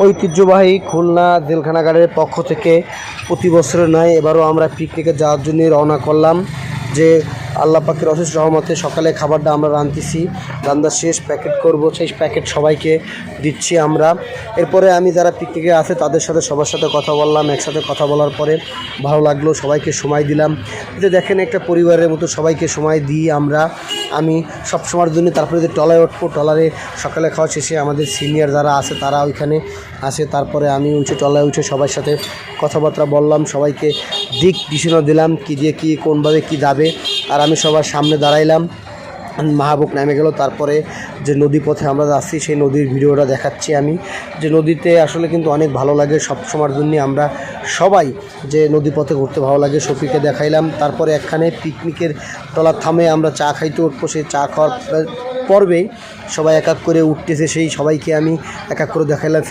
ঐতিহ্যবাহী খুলনা জেলখানাগারের পক্ষ থেকে প্রতি বছরের নয় এবারও আমরা পিকনিকে যাওয়ার জন্য রওনা করলাম। যে আল্লাহ পাকের অশেষ রহমতে সকালে খাবারটা আমরা রাঁধতেছি, রান্না শেষ প্যাকেট করব, সেই প্যাকেট সবাইকে দিচ্ছি আমরা। এরপরে আমি যারা পিকনিকে আছে তাদের সাথে সবার সাথে কথা বললাম। একসাথে কথা বলার পরে ভালো লাগলো, সবাইকে সময় দিলাম। যে দেখেন একটা পরিবারের মতো সবাইকে সময় দিই আমি সব সময়ের জন্য। তারপরে যে ট্রলারে উঠবো, ট্রলারে সকালে খাওয়া শেষে আমাদের সিনিয়র যারা আছে তারা ওইখানে আসে। তারপরে আমি ট্রলারে উঠে সবার সাথে কথাবার্তা বললাম, সবাইকে দিক দিশানো দিলাম কী দিয়ে কী কোনভাবে কী যাবে। আর আমি সবার সামনে দাঁড়াইলাম। মাহবুব নেমে গেল। তারপরে যে নদী পথে আমরা যাচ্ছি সেই নদীর ভিডিওটা দেখাচ্ছি আমি। যে নদীতে আসলে কিন্তু অনেক ভালো লাগে, সব সময়ের জন্যই আমরা সবাই যে নদী পথে ঘুরতে ভালো লাগে, শফিকে দেখাইলাম। তারপরে একখানে পিকনিকের ট্রলার থামে আমরা চা খাইতে উঠবো। সেই চা খাওয়ার পর্বেই সবাই এক এক করে উঠতেছে, সেই সবাইকে আমি এক এক করে দেখাইলাম।